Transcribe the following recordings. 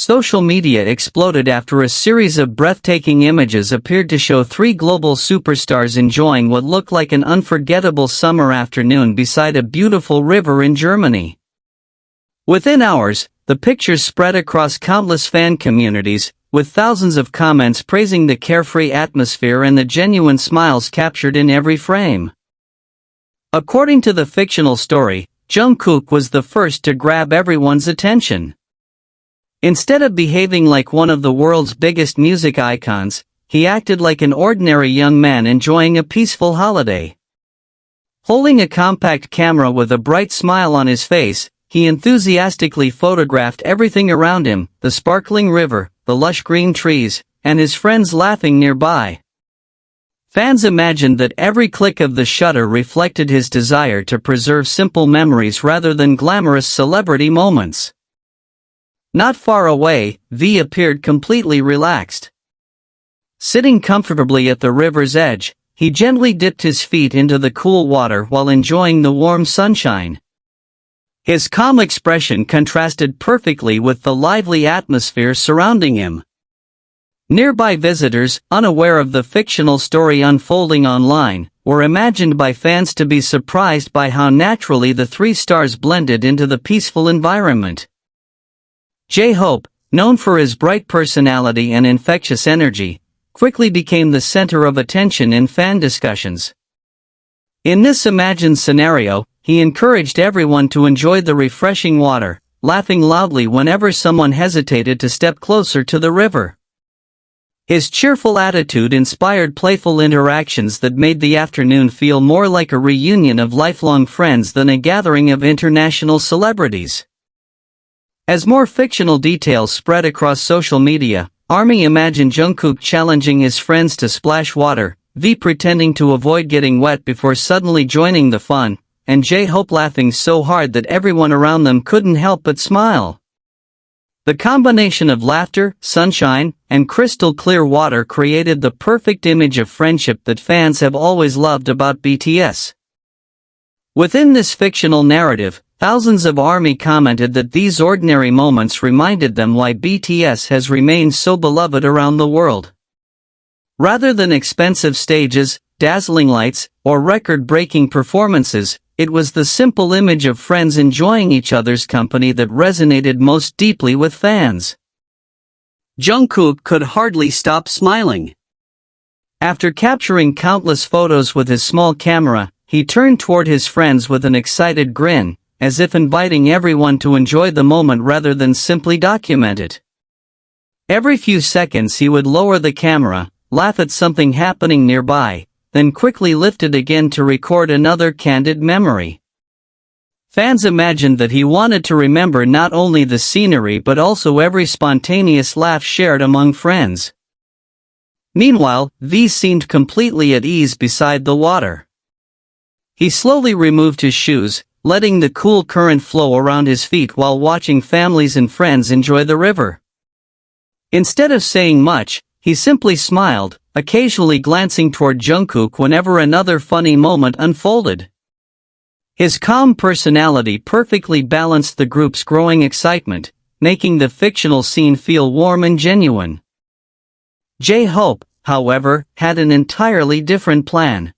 Social media exploded after a series of breathtaking images appeared to show three global superstars enjoying what looked like an unforgettable summer afternoon beside a beautiful river in Germany. Within hours, the pictures spread across countless fan communities, with thousands of comments praising the carefree atmosphere and the genuine smiles captured in every frame. According to the fictional story, Jungkook was the first to grab everyone's attention. Instead of behaving like one of the world's biggest music icons, he acted like an ordinary young man enjoying a peaceful holiday. Holding a compact camera with a bright smile on his face, he enthusiastically photographed everything around him, the sparkling river, the lush green trees, and his friends laughing nearby. Fans imagined that every click of the shutter reflected his desire to preserve simple memories rather than glamorous celebrity moments. Not far away, V appeared completely relaxed. Sitting comfortably at the river's edge, he gently dipped his feet into the cool water while enjoying the warm sunshine. His calm expression contrasted perfectly with the lively atmosphere surrounding him. Nearby visitors, unaware of the fictional story unfolding online, were imagined by fans to be surprised by how naturally the three stars blended into the peaceful environment. J-Hope, known for his bright personality and infectious energy, quickly became the center of attention in fan discussions. In this imagined scenario, he encouraged everyone to enjoy the refreshing water, laughing loudly whenever someone hesitated to step closer to the river. His cheerful attitude inspired playful interactions that made the afternoon feel more like a reunion of lifelong friends than a gathering of international celebrities. As more fictional details spread across social media, ARMY imagined Jungkook challenging his friends to splash water, V pretending to avoid getting wet before suddenly joining the fun, and J-Hope laughing so hard that everyone around them couldn't help but smile. The combination of laughter, sunshine, and crystal clear water created the perfect image of friendship that fans have always loved about BTS. Within this fictional narrative, thousands of ARMY commented that these ordinary moments reminded them why BTS has remained so beloved around the world. Rather than expensive stages, dazzling lights, or record-breaking performances, it was the simple image of friends enjoying each other's company that resonated most deeply with fans. Jungkook could hardly stop smiling. After capturing countless photos with his small camera, he turned toward his friends with an excited grin, as if inviting everyone to enjoy the moment rather than simply document it. Every few seconds he would lower the camera, laugh at something happening nearby, then quickly lift it again to record another candid memory. Fans imagined that he wanted to remember not only the scenery but also every spontaneous laugh shared among friends. Meanwhile, V seemed completely at ease beside the water. He slowly removed his shoes, letting the cool current flow around his feet while watching families and friends enjoy the river. Instead of saying much, he simply smiled, occasionally glancing toward Jungkook whenever another funny moment unfolded. His calm personality perfectly balanced the group's growing excitement, making the fictional scene feel warm and genuine. J-Hope, however, had an entirely different plan.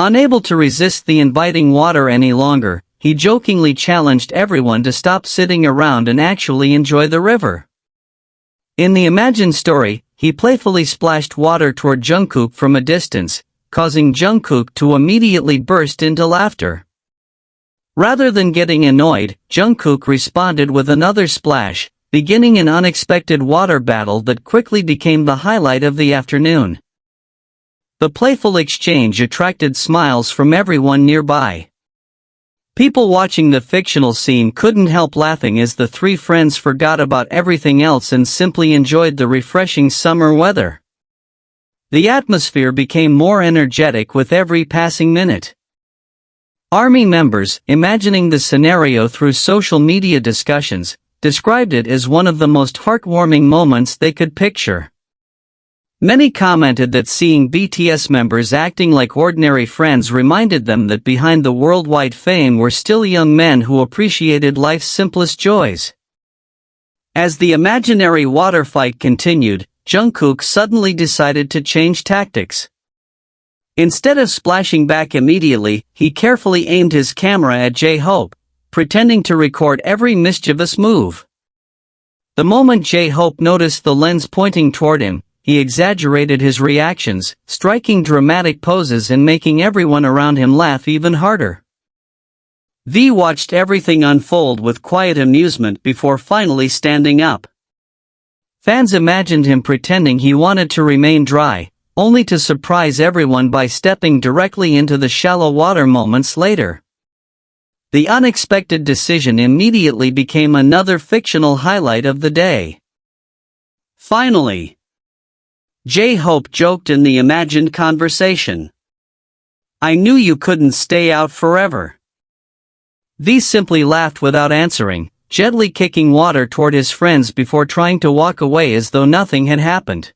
Unable to resist the inviting water any longer, he jokingly challenged everyone to stop sitting around and actually enjoy the river. In the imagined story, he playfully splashed water toward Jungkook from a distance, causing Jungkook to immediately burst into laughter. Rather than getting annoyed, Jungkook responded with another splash, beginning an unexpected water battle that quickly became the highlight of the afternoon. The playful exchange attracted smiles from everyone nearby. People watching the fictional scene couldn't help laughing as the three friends forgot about everything else and simply enjoyed the refreshing summer weather. The atmosphere became more energetic with every passing minute. ARMY members, imagining the scenario through social media discussions, described it as one of the most heartwarming moments they could picture. Many commented that seeing BTS members acting like ordinary friends reminded them that behind the worldwide fame were still young men who appreciated life's simplest joys. As the imaginary water fight continued, Jungkook suddenly decided to change tactics. Instead of splashing back immediately, he carefully aimed his camera at J-Hope, pretending to record every mischievous move. The moment J-Hope noticed the lens pointing toward him, he exaggerated his reactions, striking dramatic poses and making everyone around him laugh even harder. V watched everything unfold with quiet amusement before finally standing up. Fans imagined him pretending he wanted to remain dry, only to surprise everyone by stepping directly into the shallow water moments later. The unexpected decision immediately became another fictional highlight of the day. Finally, J-Hope joked in the imagined conversation. "I knew you couldn't stay out forever." V simply laughed without answering, gently kicking water toward his friends before trying to walk away as though nothing had happened.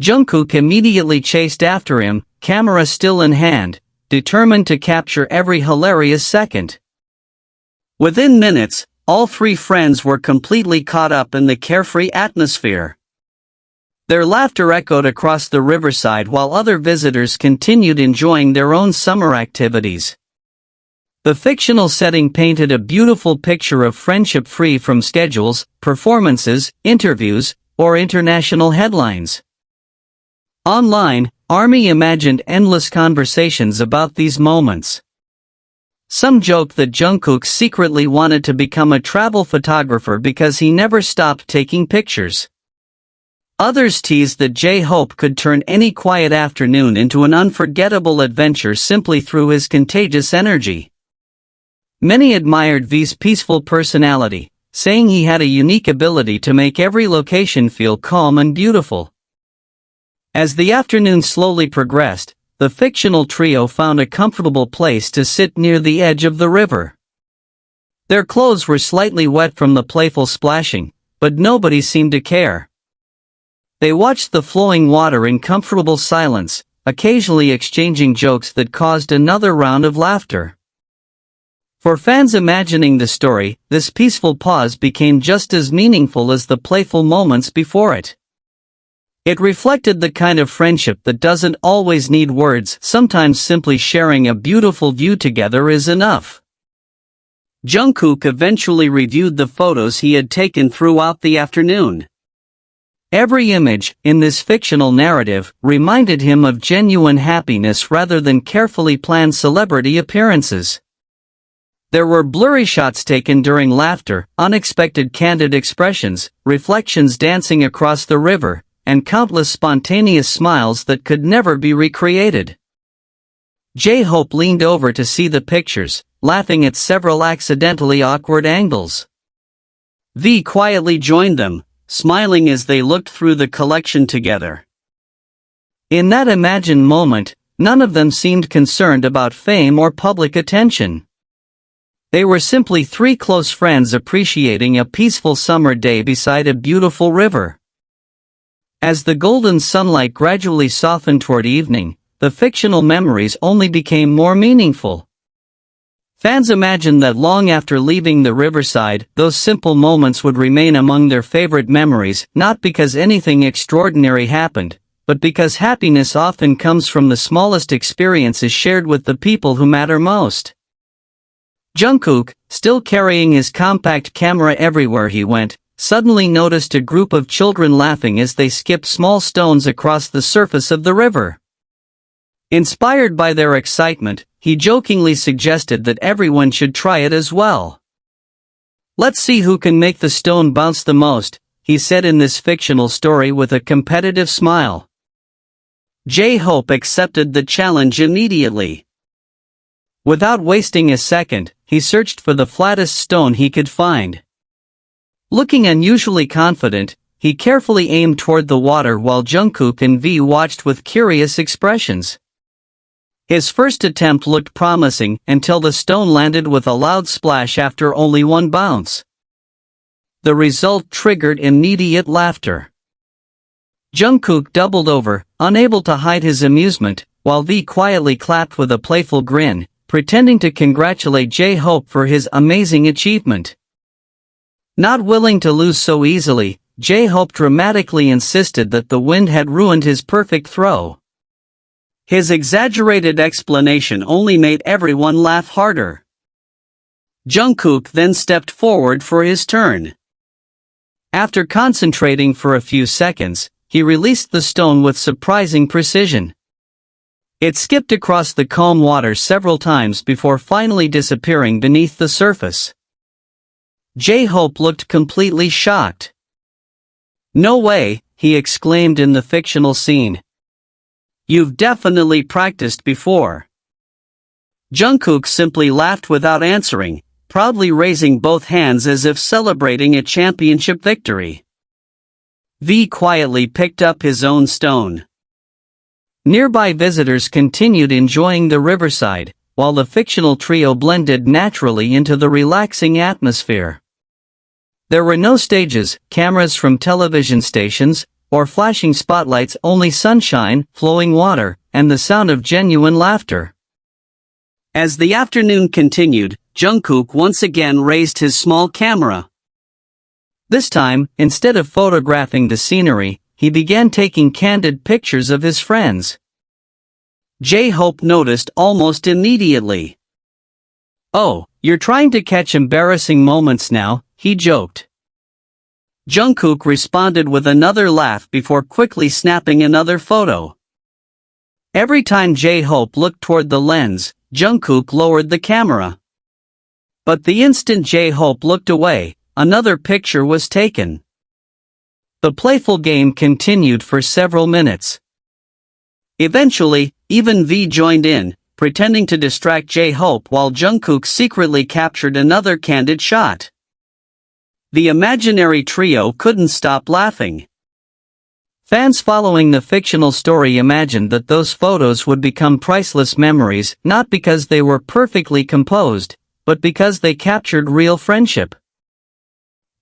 Jungkook immediately chased after him, camera still in hand, determined to capture every hilarious second. Within minutes, all three friends were completely caught up in the carefree atmosphere. Their laughter echoed across the riverside while other visitors continued enjoying their own summer activities. The fictional setting painted a beautiful picture of friendship free from schedules, performances, interviews, or international headlines. Online, ARMY imagined endless conversations about these moments. Some joked that Jungkook secretly wanted to become a travel photographer because he never stopped taking pictures. Others teased that J-Hope could turn any quiet afternoon into an unforgettable adventure simply through his contagious energy. Many admired V's peaceful personality, saying he had a unique ability to make every location feel calm and beautiful. As the afternoon slowly progressed, the fictional trio found a comfortable place to sit near the edge of the river. Their clothes were slightly wet from the playful splashing, but nobody seemed to care. They watched the flowing water in comfortable silence, occasionally exchanging jokes that caused another round of laughter. For fans imagining the story, this peaceful pause became just as meaningful as the playful moments before it. It reflected the kind of friendship that doesn't always need words, sometimes simply sharing a beautiful view together is enough. Jungkook eventually reviewed the photos he had taken throughout the afternoon. Every image, in this fictional narrative, reminded him of genuine happiness rather than carefully planned celebrity appearances. There were blurry shots taken during laughter, unexpected candid expressions, reflections dancing across the river, and countless spontaneous smiles that could never be recreated. J-Hope leaned over to see the pictures, laughing at several accidentally awkward angles. V quietly joined them, smiling as they looked through the collection together. In that imagined moment, none of them seemed concerned about fame or public attention. They were simply three close friends appreciating a peaceful summer day beside a beautiful river. As the golden sunlight gradually softened toward evening, the fictional memories only became more meaningful. Fans imagined that long after leaving the riverside, those simple moments would remain among their favorite memories, not because anything extraordinary happened, but because happiness often comes from the smallest experiences shared with the people who matter most. Jungkook, still carrying his compact camera everywhere he went, suddenly noticed a group of children laughing as they skipped small stones across the surface of the river. Inspired by their excitement, he jokingly suggested that everyone should try it as well. "Let's see who can make the stone bounce the most," he said in this fictional story with a competitive smile. J-Hope accepted the challenge immediately. Without wasting a second, he searched for the flattest stone he could find. Looking unusually confident, he carefully aimed toward the water while Jungkook and V watched with curious expressions. His first attempt looked promising until the stone landed with a loud splash after only one bounce. The result triggered immediate laughter. Jungkook doubled over, unable to hide his amusement, while V quietly clapped with a playful grin, pretending to congratulate J-Hope for his amazing achievement. Not willing to lose so easily, J-Hope dramatically insisted that the wind had ruined his perfect throw. His exaggerated explanation only made everyone laugh harder. Jungkook then stepped forward for his turn. After concentrating for a few seconds, he released the stone with surprising precision. It skipped across the calm water several times before finally disappearing beneath the surface. J-Hope looked completely shocked. "No way," he exclaimed in the fictional scene. "You've definitely practiced before." Jungkook simply laughed without answering, proudly raising both hands as if celebrating a championship victory. V quietly picked up his own stone. Nearby visitors continued enjoying the riverside, while the fictional trio blended naturally into the relaxing atmosphere. There were no stages, cameras from television stations, or flashing spotlights, only sunshine, flowing water, and the sound of genuine laughter. As the afternoon continued, Jungkook once again raised his small camera. This time, instead of photographing the scenery, he began taking candid pictures of his friends. J-Hope noticed almost immediately. "Oh, you're trying to catch embarrassing moments now," he joked. Jungkook responded with another laugh before quickly snapping another photo. Every time J-Hope looked toward the lens, Jungkook lowered the camera. But the instant J-Hope looked away, another picture was taken. The playful game continued for several minutes. Eventually, even V joined in, pretending to distract J-Hope while Jungkook secretly captured another candid shot. The imaginary trio couldn't stop laughing. Fans following the fictional story imagined that those photos would become priceless memories, not because they were perfectly composed, but because they captured real friendship.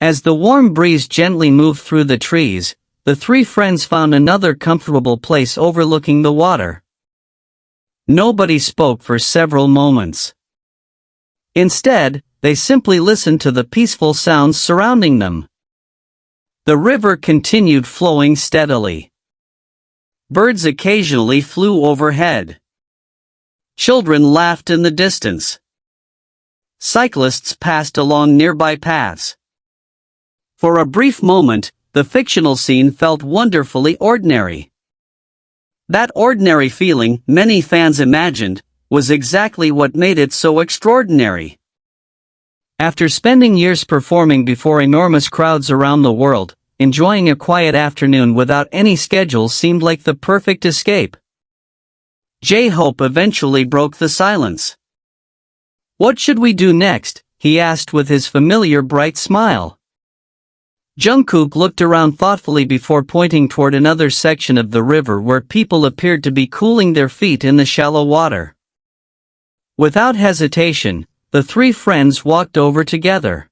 As the warm breeze gently moved through the trees, the three friends found another comfortable place overlooking the water. Nobody spoke for several moments. Instead, they simply listened to the peaceful sounds surrounding them. The river continued flowing steadily. Birds occasionally flew overhead. Children laughed in the distance. Cyclists passed along nearby paths. For a brief moment, the fictional scene felt wonderfully ordinary. That ordinary feeling, many fans imagined, was exactly what made it so extraordinary. After spending years performing before enormous crowds around the world, enjoying a quiet afternoon without any schedule seemed like the perfect escape. J-Hope eventually broke the silence. "What should we do next?" he asked with his familiar bright smile. Jungkook looked around thoughtfully before pointing toward another section of the river where people appeared to be cooling their feet in the shallow water. Without hesitation, the three friends walked over together.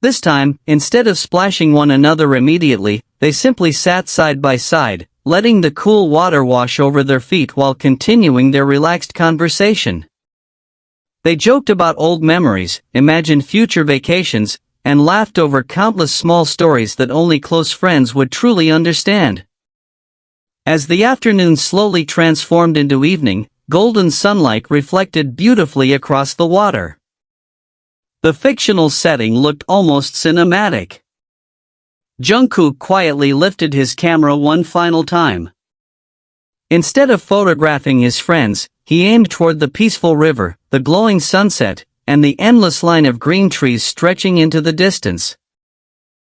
This time, instead of splashing one another immediately, they simply sat side by side, letting the cool water wash over their feet while continuing their relaxed conversation. They joked about old memories, imagined future vacations, and laughed over countless small stories that only close friends would truly understand. As the afternoon slowly transformed into evening, golden sunlight reflected beautifully across the water. The fictional setting looked almost cinematic. Jungkook quietly lifted his camera one final time. Instead of photographing his friends, he aimed toward the peaceful river, the glowing sunset, and the endless line of green trees stretching into the distance.